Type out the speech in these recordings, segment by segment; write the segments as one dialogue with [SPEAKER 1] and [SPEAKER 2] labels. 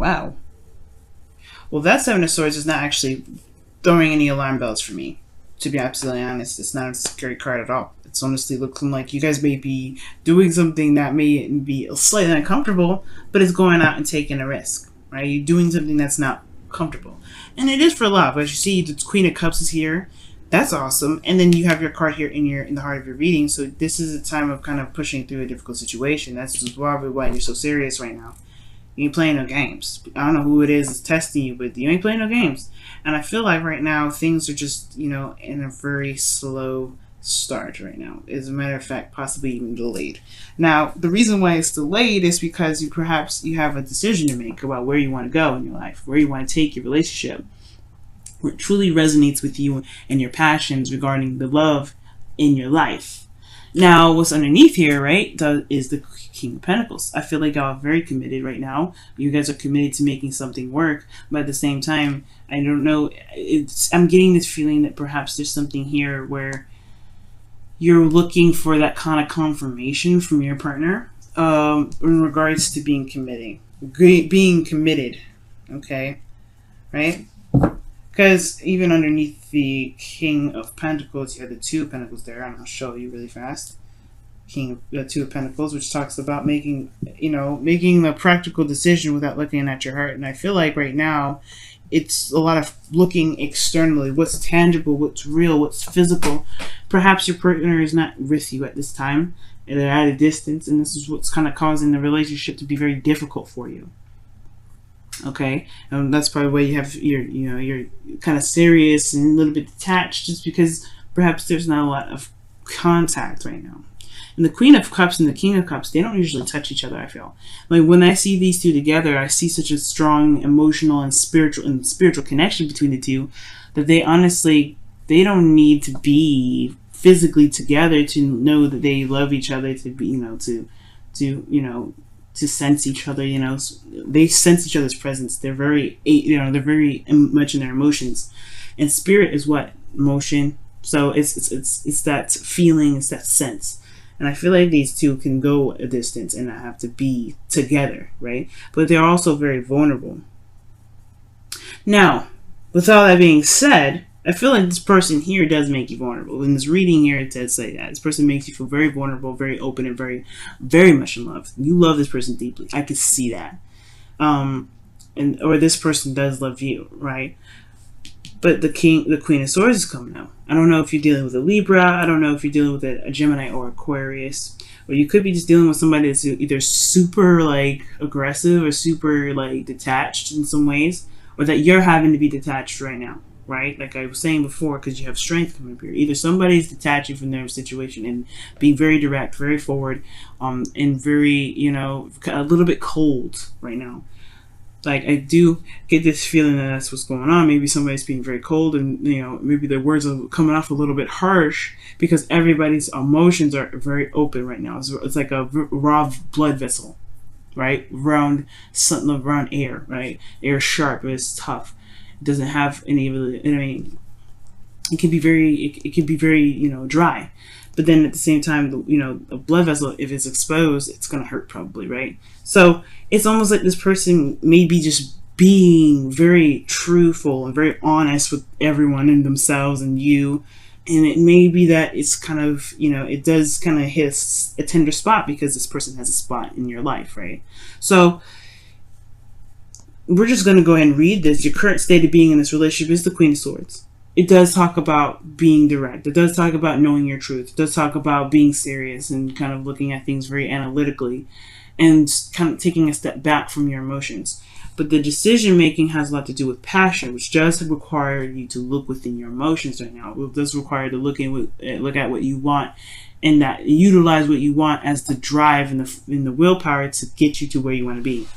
[SPEAKER 1] wow. Well, that Seven of Swords is not actually throwing any alarm bells for me. To be absolutely honest, it's not a scary card at all. It's honestly looking like you guys may be doing something that may be slightly uncomfortable, but it's going out and taking a risk, right? You're doing something that's not comfortable. And it is for love. As you see, the Queen of Cups is here. That's awesome. And then you have your card here in the heart of your reading. So this is a time of kind of pushing through a difficult situation. That's probably why you're so serious right now. You ain't playing no games. I don't know who it is that's testing you, but you ain't playing no games. And I feel like right now things are just, in a very slow start right now. As a matter of fact, possibly even delayed. Now, the reason why it's delayed is because perhaps you have a decision to make about where you want to go in your life, where you want to take your relationship, where it truly resonates with you and your passions regarding the love in your life. Now, what's underneath here, right, is the King of Pentacles. I feel like y'all are very committed right now. You guys are committed to making something work, but at the same time, I don't know, I'm getting this feeling that perhaps there's something here where you're looking for that kind of confirmation from your partner in regards to being committed, okay, right? Because even underneath the King of Pentacles, you have the Two of Pentacles there, and I'll show you really fast. Two of Pentacles, which talks about making the practical decision without looking at your heart. And I feel like right now, it's a lot of looking externally, what's tangible, what's real, what's physical. Perhaps your partner is not with you at this time, and they're at a distance, and this is what's kind of causing the relationship to be very difficult for you. Okay, that's probably why you have you're kind of serious and a little bit detached, just because perhaps there's not a lot of contact right now. And the Queen of Cups and the King of Cups, they don't usually touch each other. I feel like when I see these two together, I see such a strong emotional and spiritual connection between the two that they don't need to be physically together to know that they love each other, to be to sense each other. They sense each other's presence. They're very much in their emotions, and spirit is what? Emotion. So it's that feeling, it's that sense. And I feel like these two can go a distance and not have to be together, right? But they're also very vulnerable. Now, with all that being said, I feel like this person here does make you vulnerable. In this reading here, it does say that. This person makes you feel very vulnerable, very open, and very, very much in love. You love this person deeply. I can see that. Or this person does love you, right? But the Queen of Swords is coming out. I don't know if you're dealing with a Libra. I don't know if you're dealing with a Gemini or Aquarius. Or you could be just dealing with somebody that's either super aggressive or super detached in some ways, or that you're having to be detached right now, right? Like I was saying before, because you have strength coming up here. Either somebody's detaching from their situation and being very direct, very forward, and very, a little bit cold right now. Like, I do get this feeling that that's what's going on. Maybe somebody's being very cold, and maybe their words are coming off a little bit harsh because everybody's emotions are very open right now. It's like a raw blood vessel, right? Around air, right? Air is sharp, but it's tough. It doesn't have any of the. It can be very dry. But then at the same time, a blood vessel, if it's exposed, it's going to hurt probably, right? So it's almost like this person may be just being very truthful and very honest with everyone and themselves and you. And it may be that it's kind of, it does kind of hit a tender spot because this person has a spot in your life, right? So we're just going to go ahead and read this. Your current state of being in this relationship is the Queen of Swords. It does talk about being direct. It does talk about knowing your truth. It does talk about being serious and kind of looking at things very analytically and kind of taking a step back from your emotions. But the decision making has a lot to do with passion, which does require you to look within your emotions right now. It does require to look at what you want, and that utilize what you want as the drive and the willpower to get you to where you want to be.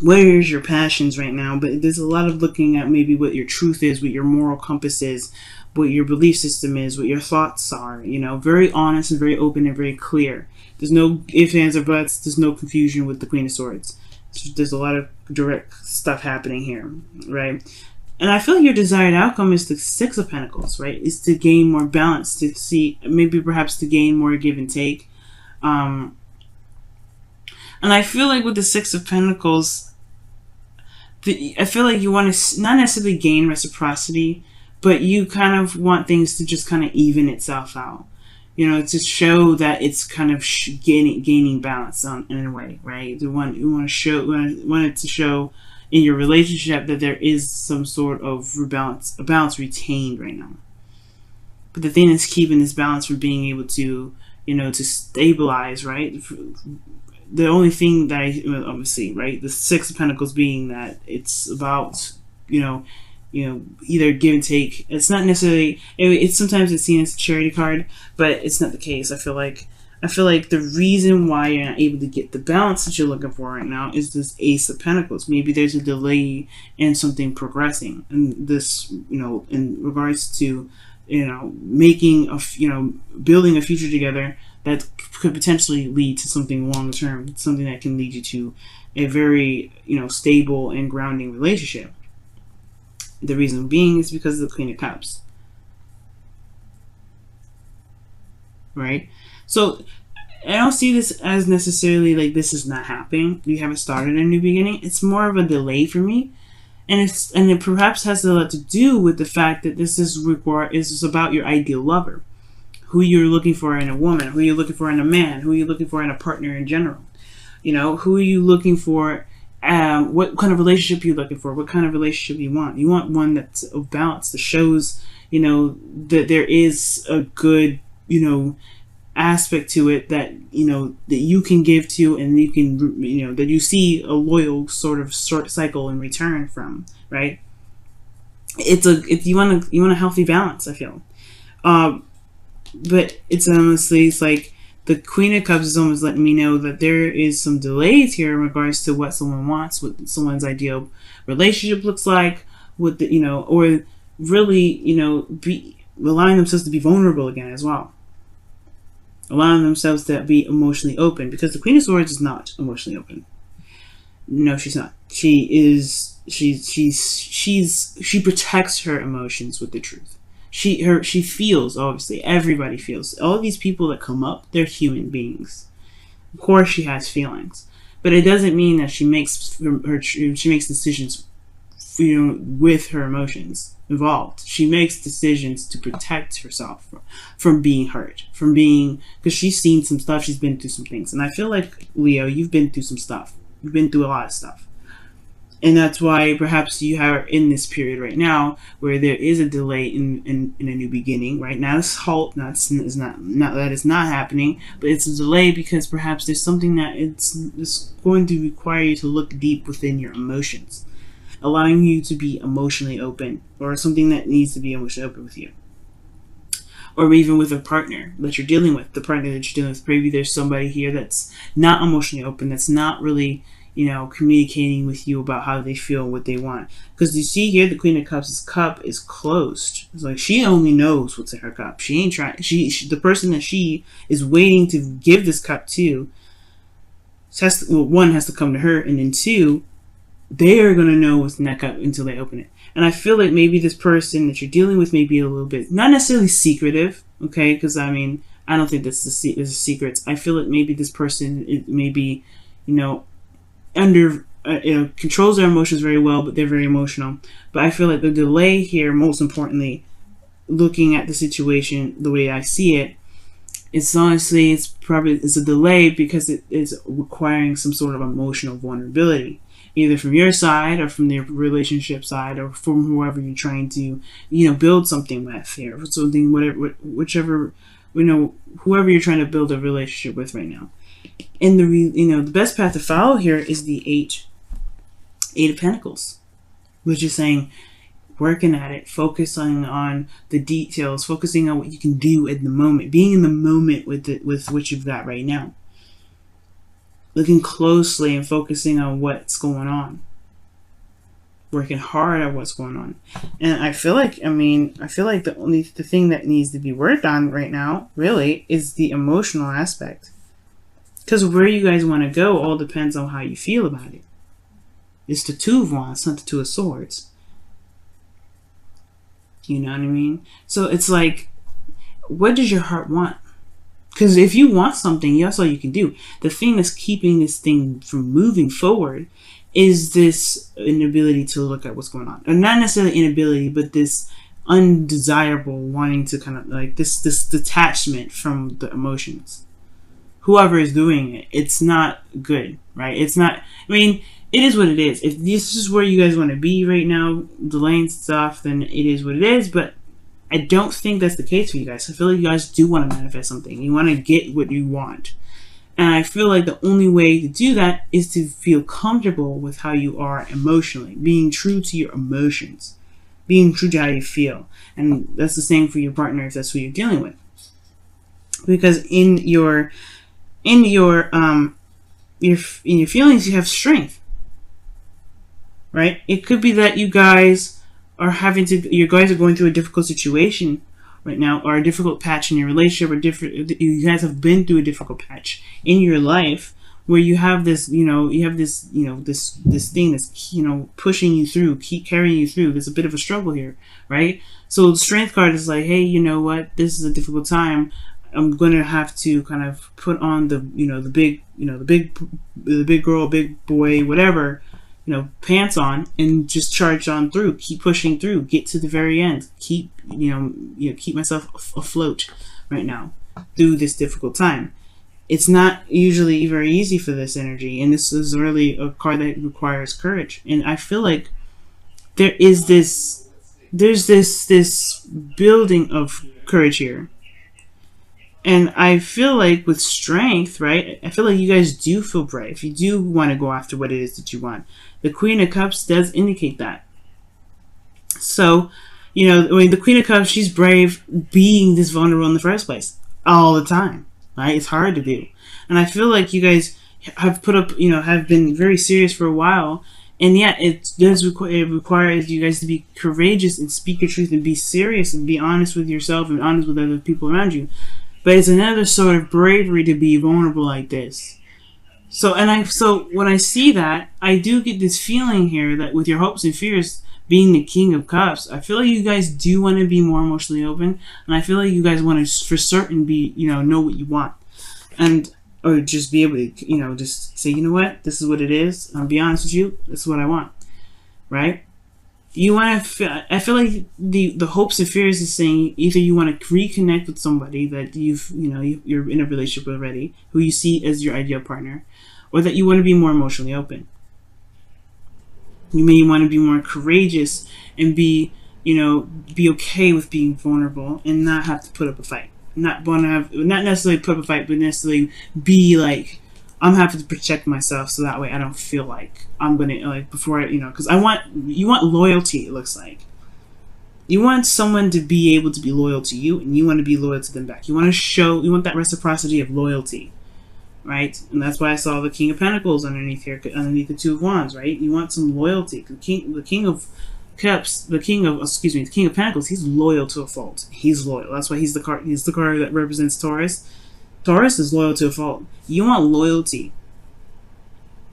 [SPEAKER 1] Where is your passions right now? But there's a lot of looking at maybe what your truth is, what your moral compass is, what your belief system is, what your thoughts are. Very honest and very open and very clear. There's no ifs, ands, or buts. There's no confusion with the Queen of Swords. There's a lot of direct stuff happening here, right? And I feel like your desired outcome is the Six of Pentacles, right? Is to gain more balance, to see, maybe perhaps to gain more give and take. And I feel like with the Six of Pentacles, I feel like you want to not necessarily gain reciprocity, but you kind of want things to just kind of even itself out. You know, to show that it's kind of gaining balance in a way, right? You want to show, want it to show in your relationship that there is some sort of a balance retained right now. But the thing that's keeping this balance from being able to, to stabilize, right? The only thing that obviously, right, the Six of Pentacles being that it's about, either give and take. It's not necessarily. It's sometimes it's seen as a charity card, but it's not the case. I feel like the reason why you're not able to get the balance that you're looking for right now is this Ace of Pentacles. Maybe there's a delay in something progressing, and this, in regards to, making building a future together that could potentially lead to something long term, something that can lead you to a very, stable and grounding relationship. The reason being is because of the Queen of Cups. Right? So I don't see this as necessarily like this is not happening. You haven't started a new beginning. It's more of a delay for me. And it perhaps has a lot to do with the fact that this is about your ideal lover. Who you're looking for in a woman, who you're looking for in a man, who you're looking for in a partner in general. Who are you looking for? What kind of relationship you're looking for? What kind of relationship you want? You want one that's of balance, that shows, that there is a good, aspect to it that, that you can give to, and you can, that you see a loyal sort of cycle in return from, right? You want a healthy balance, I feel. But it's like the Queen of Cups is almost letting me know that there is some delays here in regards to what someone wants, what someone's ideal relationship looks like, with the, or really, be allowing themselves to be vulnerable again as well. Allowing themselves to be emotionally open, because the Queen of Swords is not emotionally open. No, she's not. She protects her emotions with the truth. She feels, obviously. Everybody feels. All these people that come up, they're human beings. Of course she has feelings. But it doesn't mean that she makes decisions, with her emotions involved. She makes decisions to protect herself from being hurt, because she's seen some stuff, she's been through some things. And I feel like, Leo, you've been through some stuff. You've been through a lot of stuff. And that's why perhaps you are in this period right now where there is a delay in a new beginning. Right now, this halt not that it's not happening, but it's a delay because perhaps there's something that it's going to require you to look deep within your emotions, allowing you to be emotionally open, or something that needs to be emotionally open with you. Or even with a partner that you're dealing with, maybe there's somebody here that's not emotionally open, that's not really, communicating with you about how they feel, what they want. Because you see here, the Queen of Cups' cup is closed. It's like she only knows what's in her cup. She ain't trying. The person that she is waiting to give this cup to, one has to come to her, and then two, they are going to know what's in that cup until they open it. And I feel like maybe this person that you're dealing with may be a little bit, not necessarily secretive, okay? Because I don't think that's the secrets. I feel like maybe this person may be, controls their emotions very well, but they're very emotional. But I feel like the delay here, most importantly, looking at the situation the way I see it, it's honestly, it's a delay because it is requiring some sort of emotional vulnerability, either from your side or from the relationship side, or from whoever you're trying to, build something with here, whichever, whoever you're trying to build a relationship with right now. And the best path to follow here is the Eight of Pentacles, which is saying, working at it, focusing on the details, focusing on what you can do at the moment, being in the moment with what you've got right now, looking closely and focusing on what's going on, working hard at what's going on. And I feel like the thing that needs to be worked on right now really is the emotional aspect. Because where you guys want to go all depends on how you feel about it. It's the Two of Wands, not the Two of Swords. You know what I mean? So it's like, what does your heart want? Because if you want something, that's all you can do. The thing that's keeping this thing from moving forward is this inability to look at what's going on, and not necessarily inability, but this undesirable wanting to kind of like this detachment from the emotions. Whoever is doing it, it's not good, right? It's not. I mean, it is what it is. If this is where you guys want to be right now, delaying stuff, then it is what it is. But I don't think that's the case for you guys. I feel like you guys do want to manifest something. You want to get what you want. And I feel like the only way to do that is to feel comfortable with how you are emotionally, being true to your emotions, being true to how you feel. And that's the same for your partner if that's who you're dealing with. Because in your feelings, you have strength, right? It could be that you guys are you guys are going through a difficult situation right now, or a difficult patch in your relationship, or you guys have been through a difficult patch in your life where you have this, this thing that's, pushing you through, keep carrying you through. There's a bit of a struggle here, right? So the strength card is like, hey, you know what? This is a difficult time. I'm going to have to kind of put on the big girl, big boy, whatever, pants on, and just charge on through, keep pushing through, get to the very end, keep myself afloat right now through this difficult time. It's not usually very easy for this energy, and this is really a card that requires courage. And I feel like there's this building of courage here. And I feel like with strength, right? I feel like you guys do feel brave. You do want to go after what it is that you want. The Queen of Cups does indicate that. So, the Queen of Cups, she's brave being this vulnerable in the first place all the time, right? It's hard to do. And I feel like you guys have put up, have been very serious for a while. And yet it requires you guys to be courageous and speak your truth and be serious and be honest with yourself and honest with other people around you. But it's another sort of bravery to be vulnerable like this. So when I see that, I do get this feeling here that with your hopes and fears being the King of Cups, I feel like you guys do want to be more emotionally open, and I feel like you guys want to for certain be, know what you want, or just be able to, just say, you know what, this is what it is. I'll be honest with you, this is what I want, right? You want to. I feel like the hopes and fears is saying either you want to reconnect with somebody that you're in a relationship with already, who you see as your ideal partner, or that you want to be more emotionally open. You may want to be more courageous and be okay with being vulnerable and not have to put up a fight. Not necessarily put up a fight, but necessarily be like, I'm having to protect myself so that way I don't feel like I'm gonna before because you want loyalty. It looks like you want someone to be able to be loyal to you, and you want to be loyal to them back. You want that reciprocity of loyalty, right? And that's why I saw the King of Pentacles underneath here, underneath the Two of Wands, right? You want some loyalty. The King of Pentacles, he's loyal to a fault. He's loyal. That's why he's the card that represents Taurus. Taurus is loyal to a fault. You want loyalty.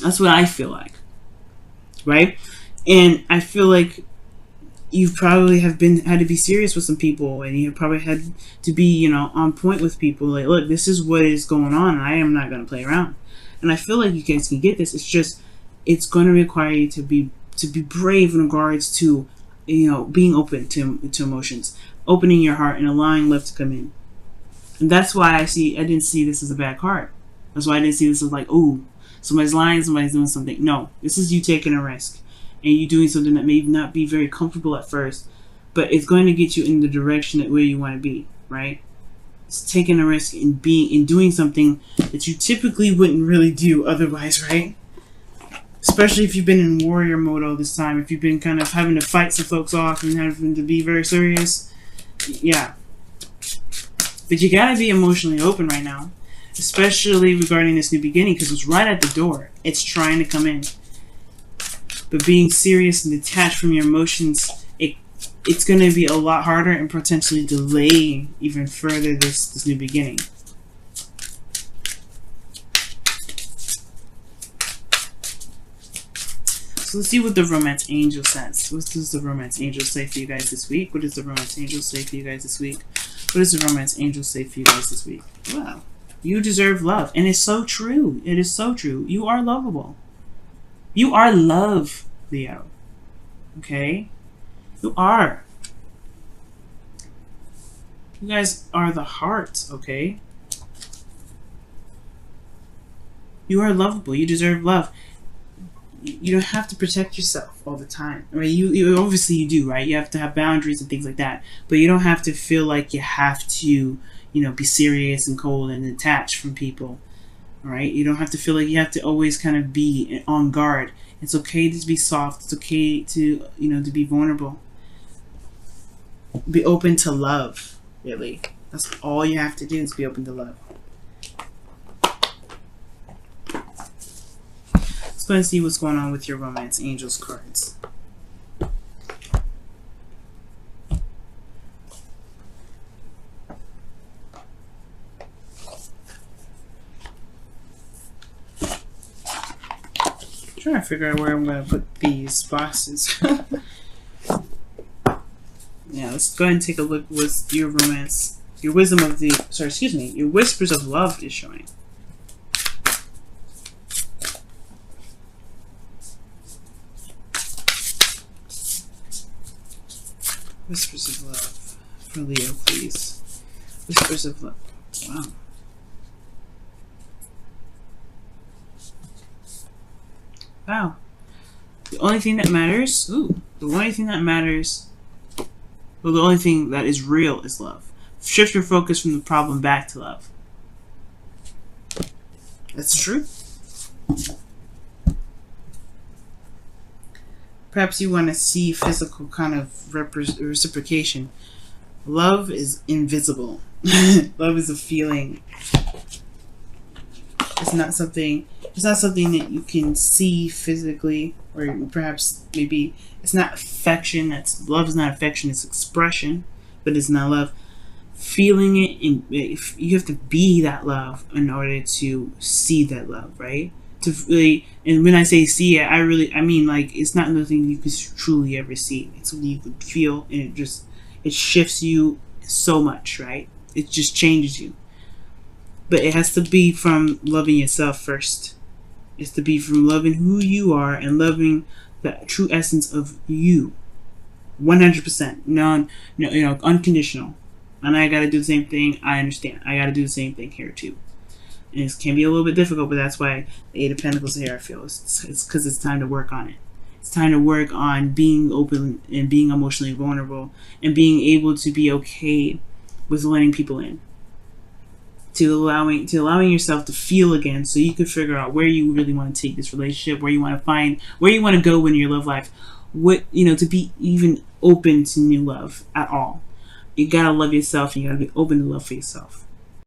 [SPEAKER 1] That's what I feel like, right? And I feel like you probably had to be serious with some people, and you probably had to be, on point with people. Like, look, this is what is going on, and I am not going to play around. And I feel like you guys can get this. It's just, it's going to require you to be brave in regards to, being open to emotions, opening your heart and allowing love to come in. And that's why I didn't see this as a bad card. That's why I didn't see this as like, ooh, somebody's lying, somebody's doing something. No, this is you taking a risk. And you doing something that may not be very comfortable at first, but it's going to get you in the direction that where you want to be, right? It's taking a risk and doing something that you typically wouldn't really do otherwise, right? Especially if you've been in warrior mode all this time, if you've been kind of having to fight some folks off and having to be very serious. Yeah. But you gotta be emotionally open right now, especially regarding this new beginning, because it's right at the door. It's trying to come in. But being serious and detached from your emotions, it's going to be a lot harder and potentially delay even further this new beginning. So let's see what the romance angel says. What does the romance angel say for you guys this week? What does the romance angel say for you guys this week? What does the romance angel say for you guys this week? Wow. You deserve love. And it's so true. It is so true. You are lovable. You are love, Leo. Okay? You are. You guys are the heart, okay? You are lovable. You deserve love. You don't have to protect yourself all the time. I mean, you obviously you do, right? You have to have boundaries and things like that. But you don't have to feel like you have to, be serious and cold and detached from people. All right? You don't have to feel like you have to always kind of be on guard. It's okay to be soft. It's okay to, to be vulnerable. Be open to love, really. That's all you have to do is be open to love. Let's go and see what's going on with your romance angels cards. I'm trying to figure out where I'm going to put these boxes. Yeah, let's go ahead and take a look with your romance. Your wisdom of the... Sorry, excuse me. Your whispers of love is showing. Whispers of love for Leo, please. Whispers of love. Wow. Wow. The only thing that matters... Ooh. The only thing that matters... Well, the only thing that is real is love. Shift your focus from the problem back to love. That's true. Perhaps you want to see physical kind of reciprocation. Love is invisible. Love is a feeling. It's not something that you can see physically, or perhaps maybe it's not affection. Love is not affection. It's expression, but it's not love. Feeling it, you have to be that love in order to see that love, right? To really, and when I say see it, I mean like it's not nothing you could truly ever see. It's something you could feel, and it shifts you so much, right? It just changes you. But it has to be from loving yourself first. It's to be from loving who you are and loving the true essence of you, 100%, unconditional. And I gotta do the same thing. I understand. I gotta do the same thing here too. And it can be a little bit difficult, but that's why the Eight of Pentacles here, I feel. It's because it's time to work on it. It's time to work on being open and being emotionally vulnerable and being able to be okay with letting people in. To allowing yourself to feel again, so you can figure out where you really want to take this relationship, where you want to go in your love life, to be even open to new love at all. You gotta love yourself, and you gotta be open to love for yourself.